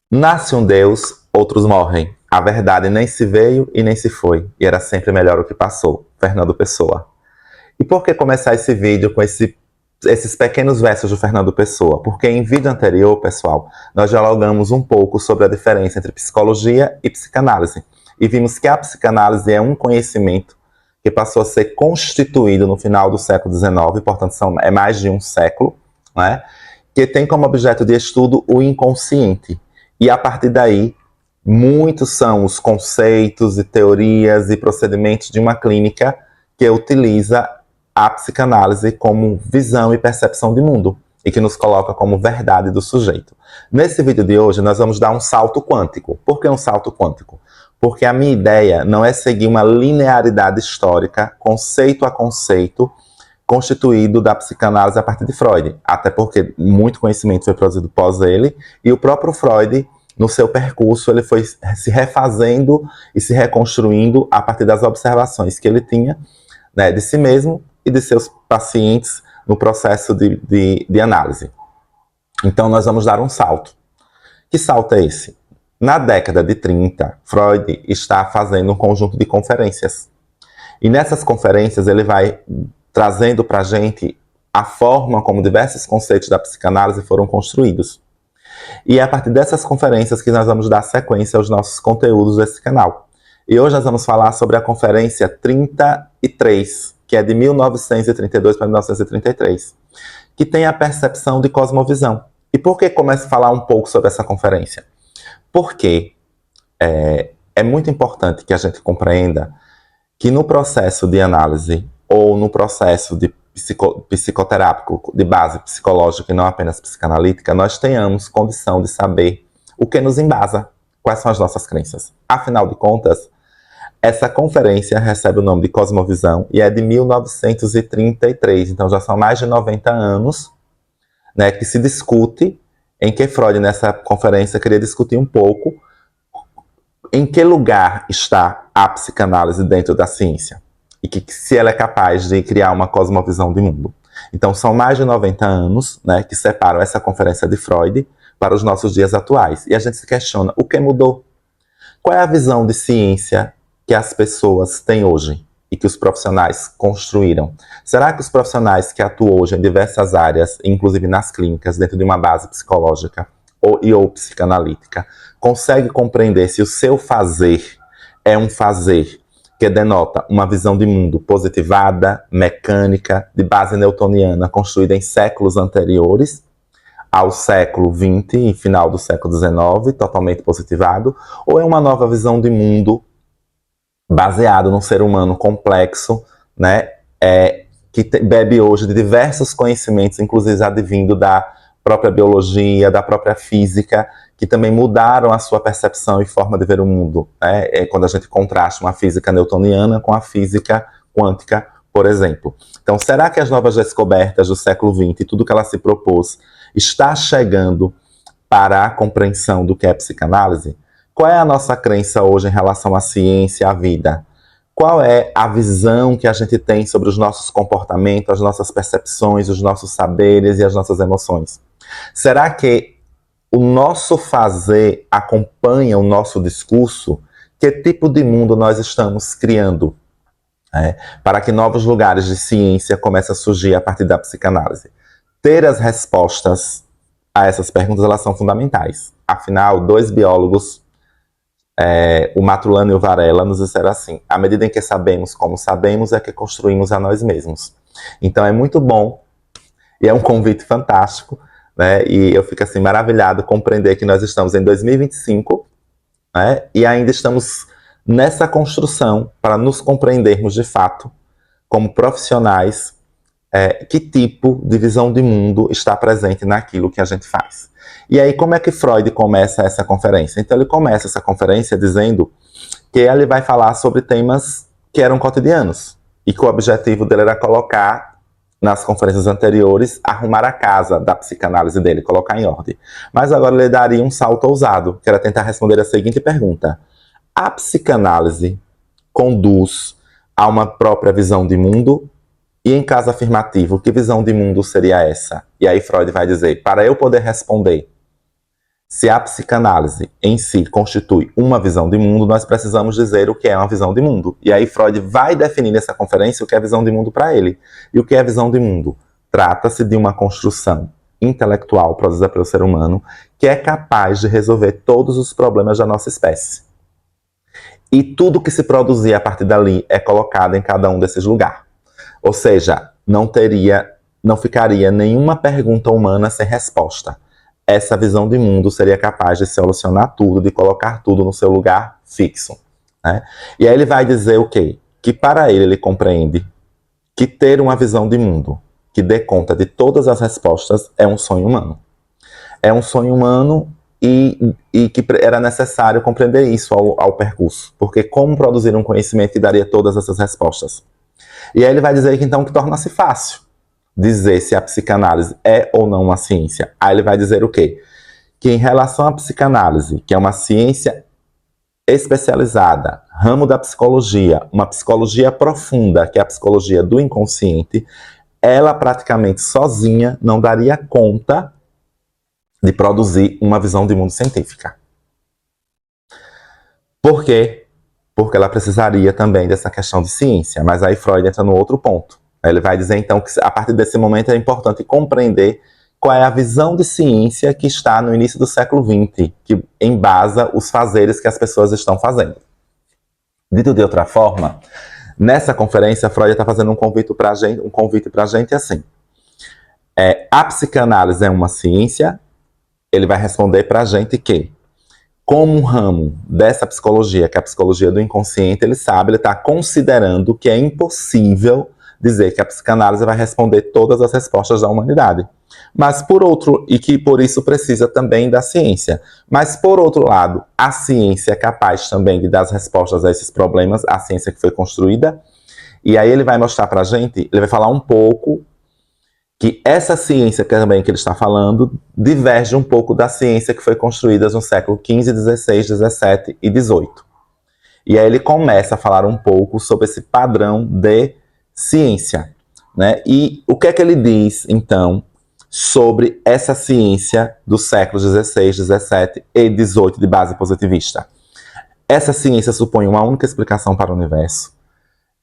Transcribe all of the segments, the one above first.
Nasce um Deus, outros morrem. A verdade nem se veio e nem se foi. E era sempre melhor o que passou. Fernando Pessoa. E por que começar esse vídeo com esses pequenos versos de Fernando Pessoa? Porque em vídeo anterior, pessoal, nós dialogamos um pouco sobre a diferença entre psicologia e psicanálise. E vimos que a psicanálise é um conhecimento que passou a ser constituído no final do século XIX, portanto é mais de um século, né? Que tem como objeto de estudo o inconsciente. E a partir daí, muitos são os conceitos e teorias e procedimentos de uma clínica que utiliza a psicanálise como visão e percepção de mundo e que nos coloca como verdade do sujeito. Nesse vídeo de hoje, nós vamos dar um salto quântico. Por que um salto quântico? Porque a minha ideia não é seguir uma linearidade histórica, conceito a conceito, constituído da psicanálise a partir de Freud, até porque muito conhecimento foi produzido pós ele, e o próprio Freud, no seu percurso, ele foi se refazendo e se reconstruindo a partir das observações que ele tinha, né, de si mesmo e de seus pacientes no processo de análise. Então nós vamos dar um salto. Que salto é esse? Na década de 30, Freud está fazendo um conjunto de conferências. E nessas conferências ele vai trazendo para a gente a forma como diversos conceitos da psicanálise foram construídos. E é a partir dessas conferências que nós vamos dar sequência aos nossos conteúdos desse canal. E hoje nós vamos falar sobre a conferência 33, que é de 1932 para 1933, que tem a percepção de cosmovisão. E por que começo a falar um pouco sobre essa conferência? Porque é muito importante que a gente compreenda que no processo de análise ou no processo de psicoterápico de base psicológica e não apenas psicanalítica, nós tenhamos condição de saber o que nos embasa, quais são as nossas crenças. Afinal de contas, essa conferência recebe o nome de Cosmovisão e é de 1933, então já são mais de 90 anos, né, que se discute, em que Freud nessa conferência queria discutir um pouco em que lugar está a psicanálise dentro da ciência e que se ela é capaz de criar uma cosmovisão de mundo. Então são mais de 90 anos, né, que separam essa conferência de Freud para os nossos dias atuais. E a gente se questiona, o que mudou? Qual é a visão de ciência que as pessoas têm hoje e que os profissionais construíram? Será que os profissionais que atuam hoje em diversas áreas, inclusive nas clínicas, dentro de uma base psicológica ou psicanalítica, consegue compreender se o seu fazer é um fazer que denota uma visão de mundo positivada, mecânica, de base newtoniana, construída em séculos anteriores ao século XX e final do século XIX, totalmente positivado, ou é uma nova visão de mundo baseado num ser humano complexo, né, que bebe hoje de diversos conhecimentos, inclusive advindo da própria biologia, da própria física, que também mudaram a sua percepção e forma de ver o mundo, né? Quando a gente contrasta uma física newtoniana com a física quântica, por exemplo. Então, será que as novas descobertas do século XX e tudo que ela se propôs está chegando para a compreensão do que é psicanálise? Qual é a nossa crença hoje em relação à ciência e à vida? Qual é a visão que a gente tem sobre os nossos comportamentos, as nossas percepções, os nossos saberes e as nossas emoções? Será que o nosso fazer acompanha o nosso discurso? Que tipo de mundo nós estamos criando? Para que novos lugares de ciência comecem a surgir a partir da psicanálise. Ter as respostas a essas perguntas, elas são fundamentais. Afinal, dois biólogos, o Maturana e o Varela, nos disseram assim: à medida em que sabemos como sabemos, é que construímos a nós mesmos. Então é muito bom, e é um convite fantástico, né? E eu fico assim maravilhado compreender que nós estamos em 2025, né? E ainda estamos nessa construção para nos compreendermos de fato como profissionais, que tipo de visão de mundo está presente naquilo que a gente faz. E aí, como é que Freud começa essa conferência? Então, ele começa essa conferência dizendo que ele vai falar sobre temas que eram cotidianos e que o objetivo dele era colocar, nas conferências anteriores, arrumar a casa da psicanálise dele, colocar em ordem. Mas agora ele daria um salto ousado, que era tentar responder a seguinte pergunta: a psicanálise conduz a uma própria visão de mundo? E em caso afirmativo, que visão de mundo seria essa? E aí Freud vai dizer, para eu poder responder Se a psicanálise em si constitui uma visão de mundo, nós precisamos dizer o que é uma visão de mundo. E aí Freud vai definir nessa conferência o que é visão de mundo para ele. E o que é visão de mundo? Trata-se de uma construção intelectual produzida pelo ser humano que é capaz de resolver todos os problemas da nossa espécie. E tudo que se produzir a partir dali é colocado em cada um desses lugares. Ou seja, não ficaria nenhuma pergunta humana sem resposta. Essa visão de mundo seria capaz de solucionar tudo, de colocar tudo no seu lugar fixo. Né? E aí ele vai dizer o quê? Que para ele compreende que ter uma visão de mundo que dê conta de todas as respostas é um sonho humano. É um sonho humano e que era necessário compreender isso ao percurso. Porque como produzir um conhecimento que daria todas essas respostas? E aí ele vai dizer que então que torna-se fácil dizer se a psicanálise é ou não uma ciência. Aí ele vai dizer o quê? Que em relação à psicanálise, que é uma ciência especializada, ramo da psicologia, uma psicologia profunda, que é a psicologia do inconsciente, ela praticamente sozinha não daria conta de produzir uma visão de mundo científica. Por quê? Porque ela precisaria também dessa questão de ciência, mas aí Freud entra no outro ponto. Ele vai dizer então que a partir desse momento é importante compreender qual é a visão de ciência que está no início do século XX, que embasa os fazeres que as pessoas estão fazendo. Dito de outra forma, nessa conferência Freud está fazendo um convite para a gente assim. A psicanálise é uma ciência? Ele vai responder para a gente que, como um ramo dessa psicologia, que é a psicologia do inconsciente, ele está considerando que é impossível dizer que a psicanálise vai responder todas as respostas da humanidade. Mas por outro, e que por isso precisa também da ciência. Mas por outro lado, a ciência é capaz também de dar as respostas a esses problemas, a ciência que foi construída. E aí ele vai mostrar pra gente, ele vai falar um pouco que essa ciência também que ele está falando diverge um pouco da ciência que foi construída no século XV, XVI, XVII e XVIII. E aí ele começa a falar um pouco sobre esse padrão de ciência, né? E o que é que ele diz, então, sobre essa ciência dos séculos XVI, XVII e XVIII de base positivista? Essa ciência supõe uma única explicação para o universo.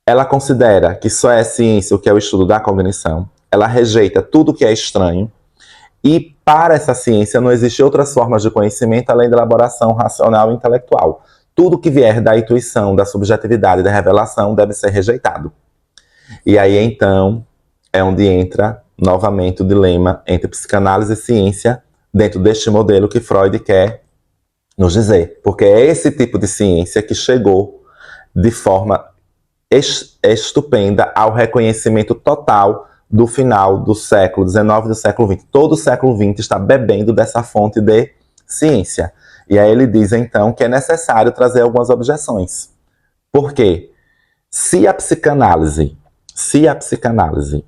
Ela considera que só é ciência o que é o estudo da cognição. Ela rejeita tudo que é estranho. E para essa ciência não existe outras formas de conhecimento além da elaboração racional e intelectual. Tudo que vier da intuição, da subjetividade e da revelação deve ser rejeitado. E aí, então, é onde entra novamente o dilema entre psicanálise e ciência dentro deste modelo que Freud quer nos dizer. Porque é esse tipo de ciência que chegou de forma estupenda ao reconhecimento total do final do século XIX e do século XX. Todo o século XX está bebendo dessa fonte de ciência. E aí ele diz, então, que é necessário trazer algumas objeções. Por quê? Se a psicanálise,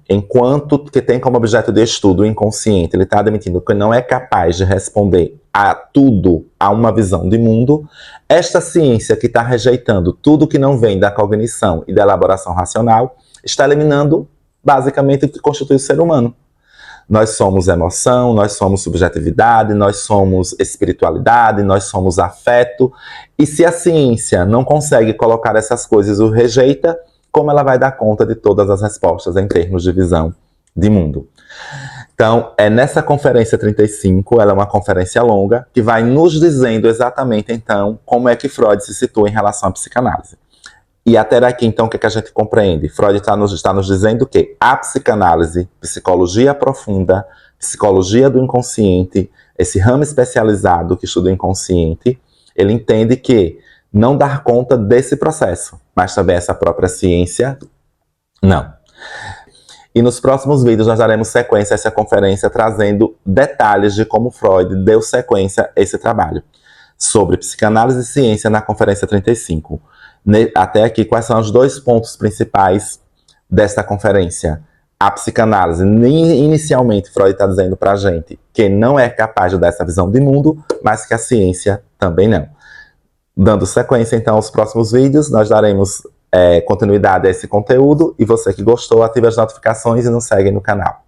enquanto que tem como objeto de estudo o inconsciente, ele está admitindo que não é capaz de responder a tudo, a uma visão de mundo, esta ciência que está rejeitando tudo que não vem da cognição e da elaboração racional, está eliminando basicamente o que constitui o ser humano. Nós somos emoção, nós somos subjetividade, nós somos espiritualidade, nós somos afeto. E se a ciência não consegue colocar essas coisas e o rejeita, como ela vai dar conta de todas as respostas em termos de visão de mundo? Então, é nessa conferência 35, ela é uma conferência longa, que vai nos dizendo exatamente, então, como é que Freud se situa em relação à psicanálise. E até daqui, então, o que a gente compreende? Freud está nos dizendo que a psicanálise, psicologia profunda, psicologia do inconsciente, esse ramo especializado que estuda o inconsciente, ele entende que não dar conta desse processo, mas também essa própria ciência, não. E nos próximos vídeos nós daremos sequência a essa conferência, trazendo detalhes de como Freud deu sequência a esse trabalho sobre psicanálise e ciência na conferência 35. Até aqui, quais são os dois pontos principais desta conferência? A psicanálise, inicialmente, Freud está dizendo para a gente que não é capaz de dar essa visão de mundo, mas que a ciência também não. Dando sequência, então, aos próximos vídeos, nós daremos continuidade a esse conteúdo. E você que gostou, ative as notificações e nos segue no canal.